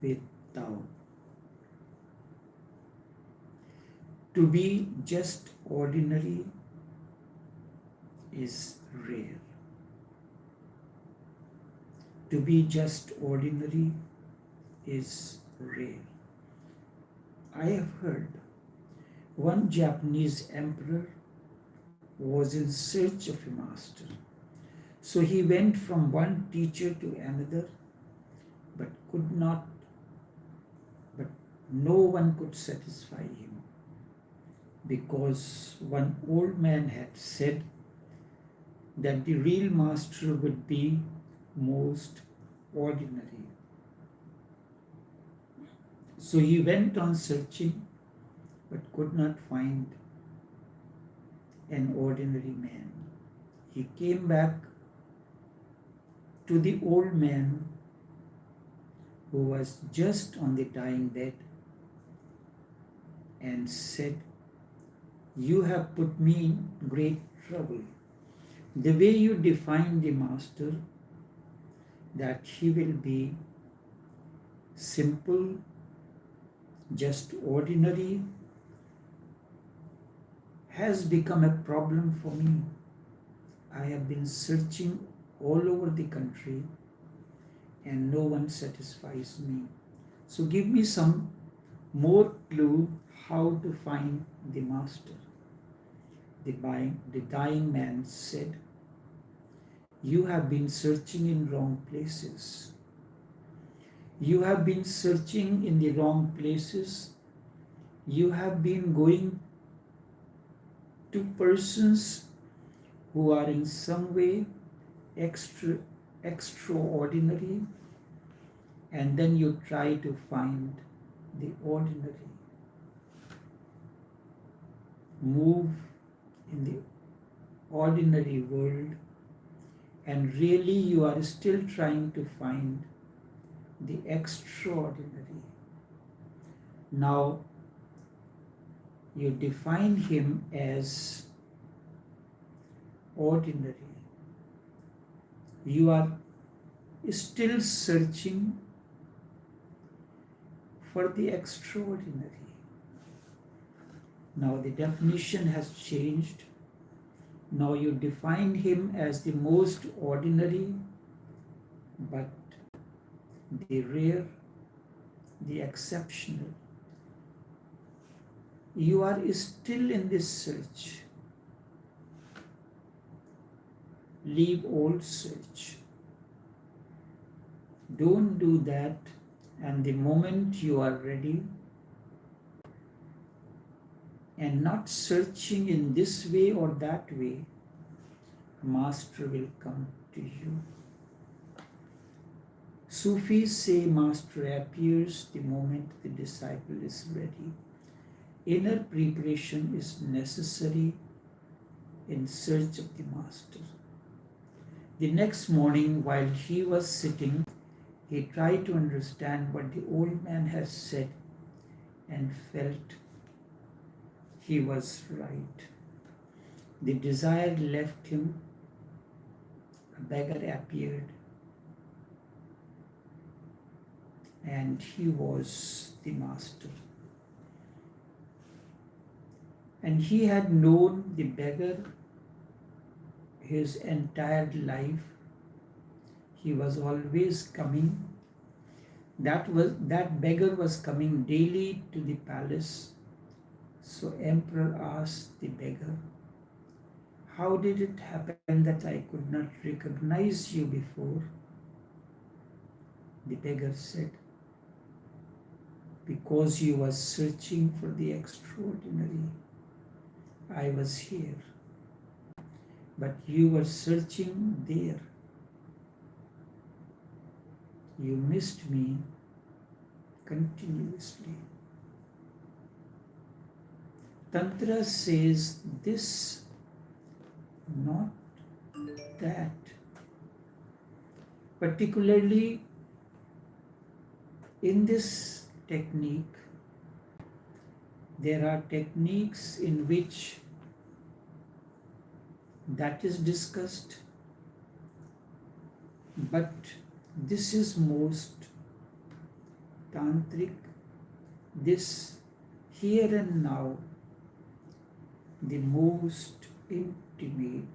with Tao. To be just ordinary is rare. To be just ordinary is rare. I have heard one Japanese emperor was in search of a master. So he went from one teacher to another, but could not, but no one could satisfy him, because one old man had said that the real master would be most ordinary. So he went on searching, but could not find an ordinary man. He came back to the old man who was just on the dying bed and said, "You have put me in great trouble. The way you define the master, that he will be simple, just ordinary, has become a problem for me. I have been searching all over the country and no one satisfies me. So give me some more clue how to find the master." The dying man said, "You have been searching in wrong places. You have been searching in the wrong places. You have been going to persons who are in some way extraordinary, and then you try to find the ordinary. Move in the ordinary world, and really you are still trying to find the extraordinary. Now you define him as ordinary. You are still searching for the extraordinary. Now the definition has changed. Now you define him as the most ordinary, but the rare, the exceptional. You are still in this search. Leave all search. Don't do that, and the moment you are ready and not searching in this way or that way, a master will come to you. Sufis say master appears the moment the disciple is ready. Inner preparation is necessary in search of the master. The next morning, while he was sitting, he tried to understand what the old man has said and felt he was right. The desire left him. A beggar appeared, and he was the master. And he had known the beggar his entire life. He was always coming. That beggar was coming daily to the palace. So emperor asked the beggar, "How did it happen that I could not recognize you before?" The beggar said, "Because you were searching for the extraordinary, I was here. But you were searching there. You missed me continuously." Tantra says this, not that. Particularly in this technique, there are techniques in which that is discussed, but this is most tantric, this here and now, the most intimate,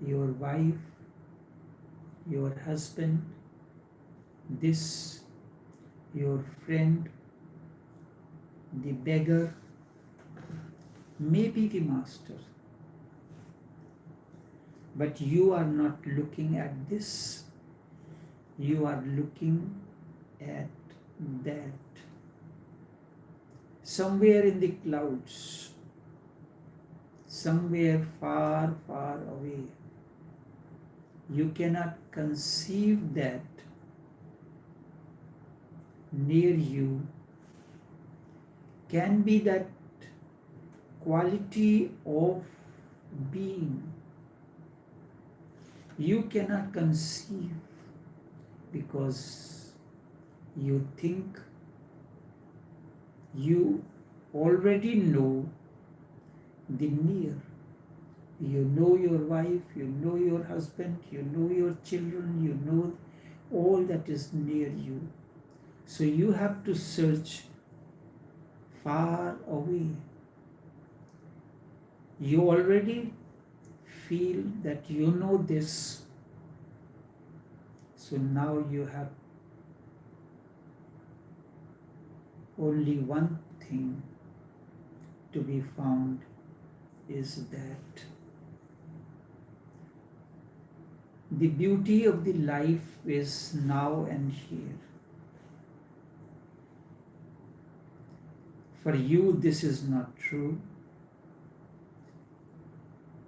your wife, your husband, this your friend, the beggar, maybe the master. But you are not looking at this, you are looking at that. Somewhere in the clouds, somewhere far, far away, you cannot conceive that near you can be that quality of being. You cannot conceive because you think you already know the near. You know your wife, you know your husband, you know your children, you know all that is near you. So you have to search far away. You already feel that you know this. So now you have only one thing to be found, is that the beauty of the life is now and here. For you, this is not true.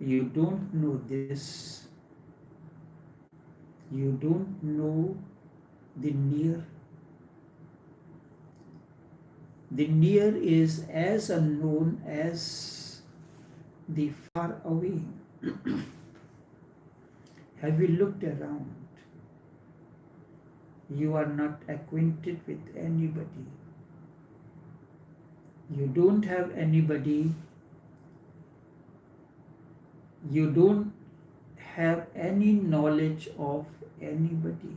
You don't know this. You don't know the near. The near is as unknown as the far away. Have you looked around? You are not acquainted with anybody. You don't have anybody. You don't have any knowledge of anybody.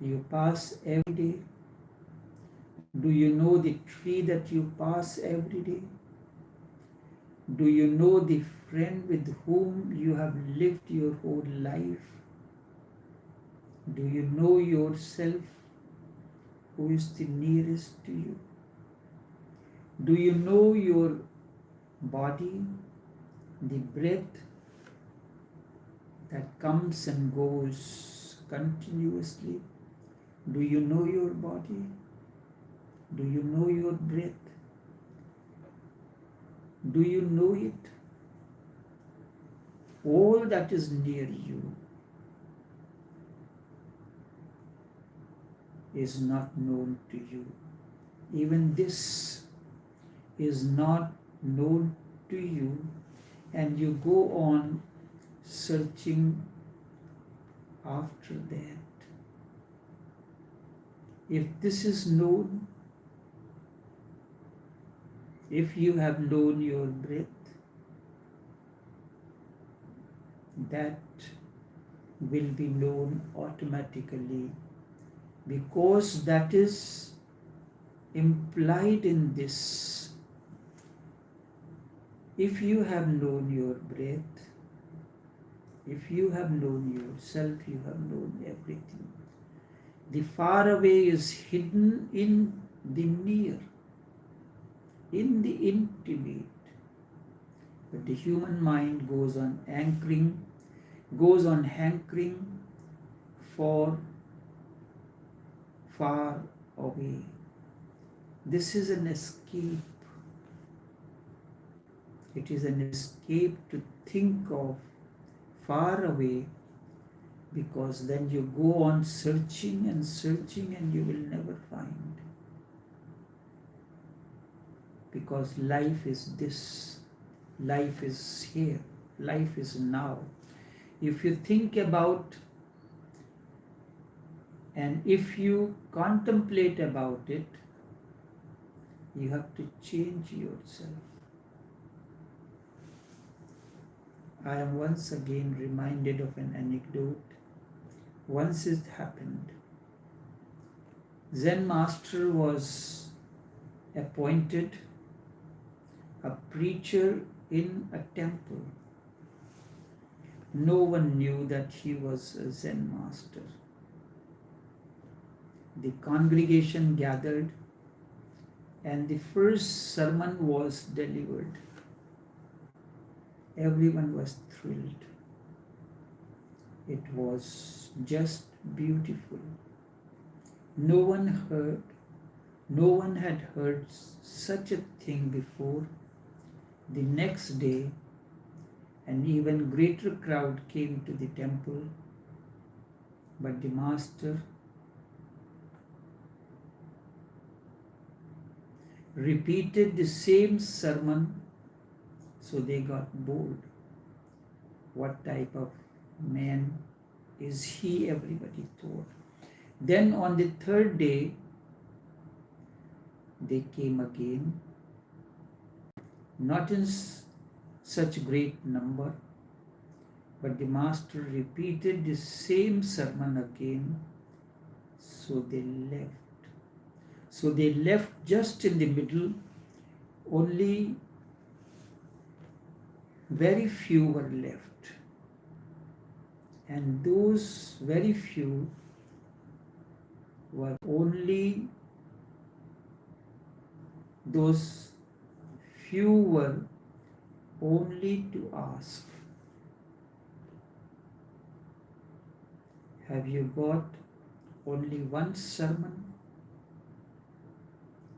You pass every day. Do you know the tree that you pass every day? Do you know the friend with whom you have lived your whole life? Do you know yourself, who is the nearest to you? Do you know your body, the breath that comes and goes continuously? Do you know your body? Do you know your breath? Do you know it? All that is near you is not known to you. Even this is not known to you, and you go on searching after that. If this is known, if you have known your breath, that will be known automatically, because that is implied in this. If you have known your breath, if you have known yourself, you have known everything. The far away is hidden in the near, in the intimate. But the human mind goes on hankering for far away. This is an escape. It is an escape to think of far away, because then you go on searching and searching and you will never find. Because life is this. Life is here. Life is now. If you think about and if you contemplate about it, you have to change yourself. I am once again reminded of an anecdote. Once it happened, Zen master was appointed a preacher in a temple. No one knew that he was a Zen master. The congregation gathered and the first sermon was delivered. Everyone was thrilled. It was just beautiful. No one had heard such a thing before. The next day, an even greater crowd came to the temple, but the master repeated the same sermon, so they got bored. What type of man is he? Everybody thought. Then on the third day, they came again, not in such great number, but the master repeated the same sermon again, so they left. So they left just in the middle, only very few were left. And those very few were only to ask, have you got only one sermon?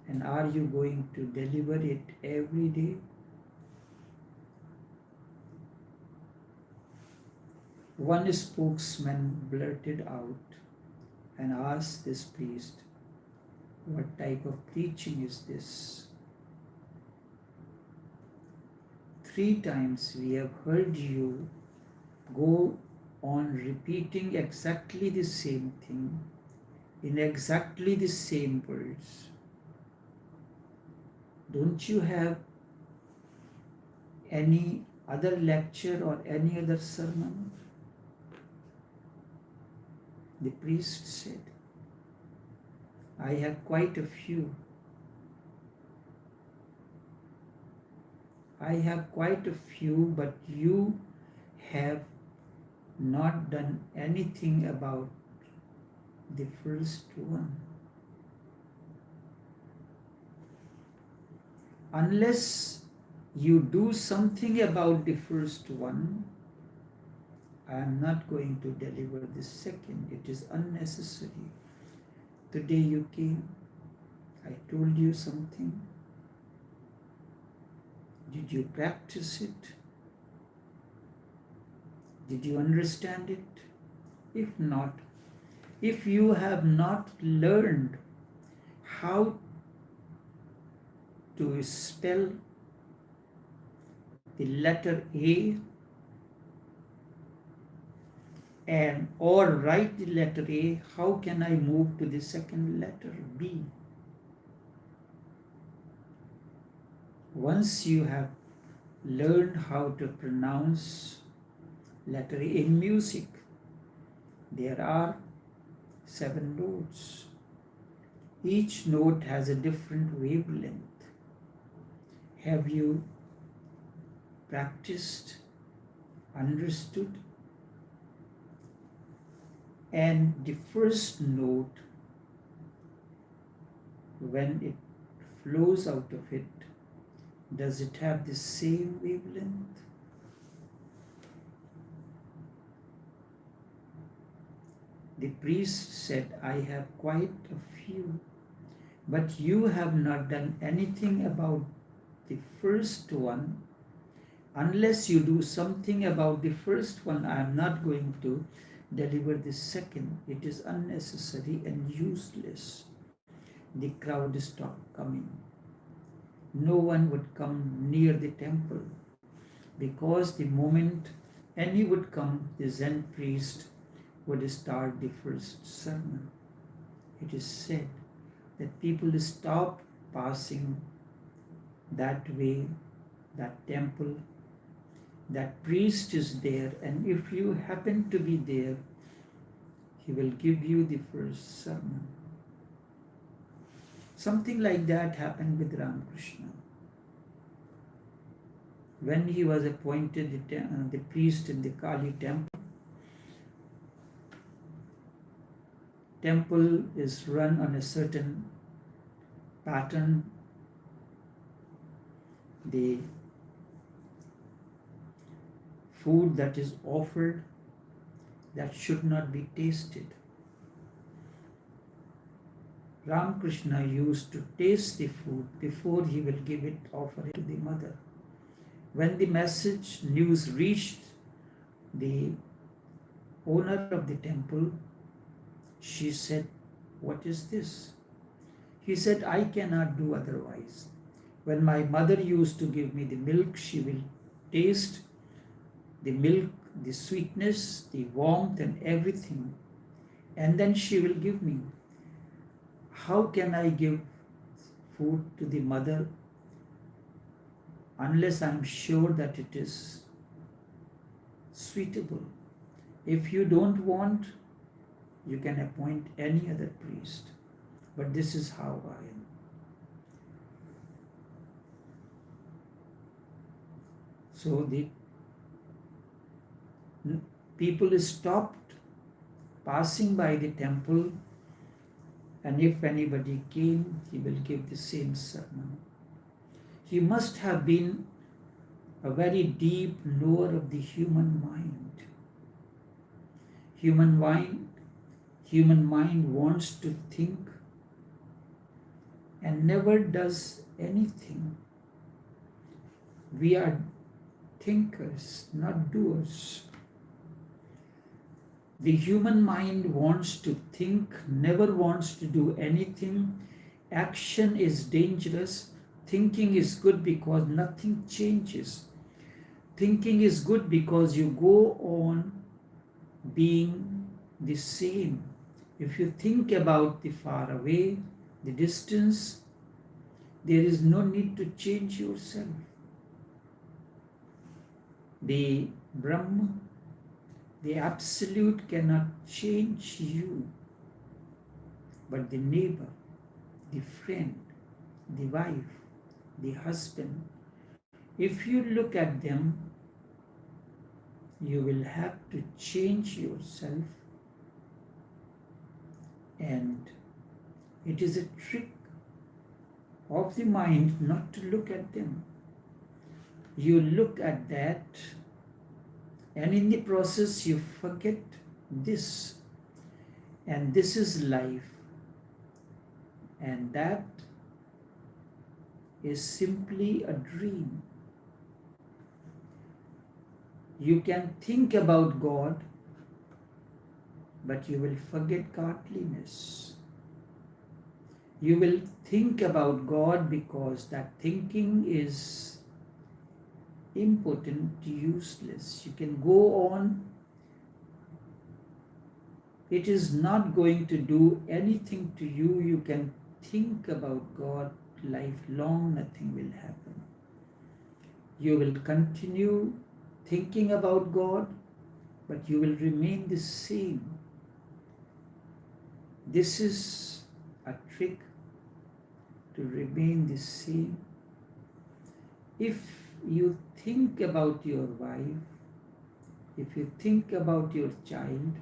And are you going to deliver it every day? One spokesman blurted out and asked this priest, what type of preaching is this? 3 times we have heard you go on repeating exactly the same thing in exactly the same words. Don't you have any other lecture or any other sermon? The priest said, I have quite a few. But you have not done anything about the first one. Unless you do something about the first one, I am not going to deliver the second. It is unnecessary. Today you came, I told you something. Did you practice it? Did you understand it? If not, if you have not learned how to spell the letter A or write the letter A, how can I move to the second letter B? Once you have learned how to pronounce letter A in music, there are 7 notes. Each note has a different wavelength. Have you practiced, understood? And the first note, when it flows out of it, does it have the same wavelength? The priest said, I have quite a few, but you have not done anything about the first one. Unless you do something about the first one, I am not going to deliver the second. It is unnecessary and useless. The crowd stopped coming. No one would come near the temple, because the moment any would come, the Zen priest would start the first sermon. It is said that people stop passing that way, that temple, that priest is there, and if you happen to be there, he will give you the first sermon. Something like that happened with Ramakrishna. When he was appointed the priest in the Kali temple is run on a certain pattern. The food that is offered, that should not be tasted. Ramakrishna used to taste the food before he will offer it to the mother. When the news reached the owner of the temple, she said, "What is this?" He said, "I cannot do otherwise. When my mother used to give me the milk, she will taste the milk, the sweetness, the warmth and everything, and then she will give me. How can I give food to the mother unless I am sure that it is suitable? If you don't want, you can appoint any other priest. But this is how I am." So the people stopped passing by the temple, and if anybody came, he will give the same sermon. He must have been a very deep knower of the human mind. Human mind wants to think and never does anything. We are thinkers, not doers. The human mind wants to think, never wants to do anything. Action is dangerous. Thinking is good because nothing changes. Thinking is good because you go on being the same. If you think about the far away, the distance, there is no need to change yourself. The Brahma, the Absolute cannot change you, but the neighbor, the friend, the wife, the husband, if you look at them, you will have to change yourself, and it is a trick of the mind not to look at them. You look at that, and in the process you forget this, and this is life, and that is simply a dream. You can think about God, but you will forget godliness. You will think about God because that thinking is impotent, useless. You can go on. It is not going to do anything to you. You can think about God lifelong, nothing will happen. You will continue thinking about God, but you will remain the same. This is a trick to remain the same. If you think about your wife, if you think about your child,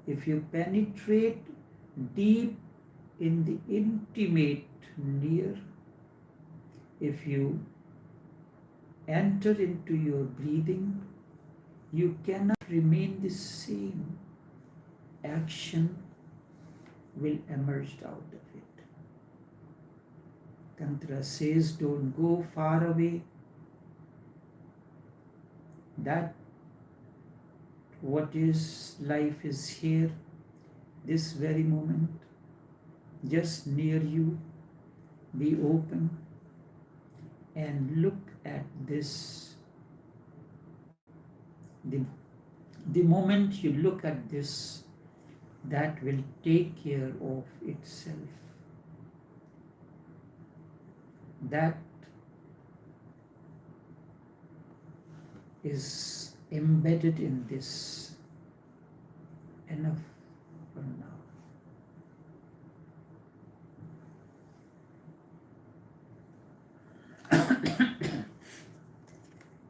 if you penetrate deep in the intimate near, if you enter into your breathing, you cannot remain the same. Action will emerge out of it. Tantra says, don't go far away. That what is life is here, this very moment, just near you. Be open and look at this. The moment you look at this, that will take care of itself. That is embedded in this. Enough. करना।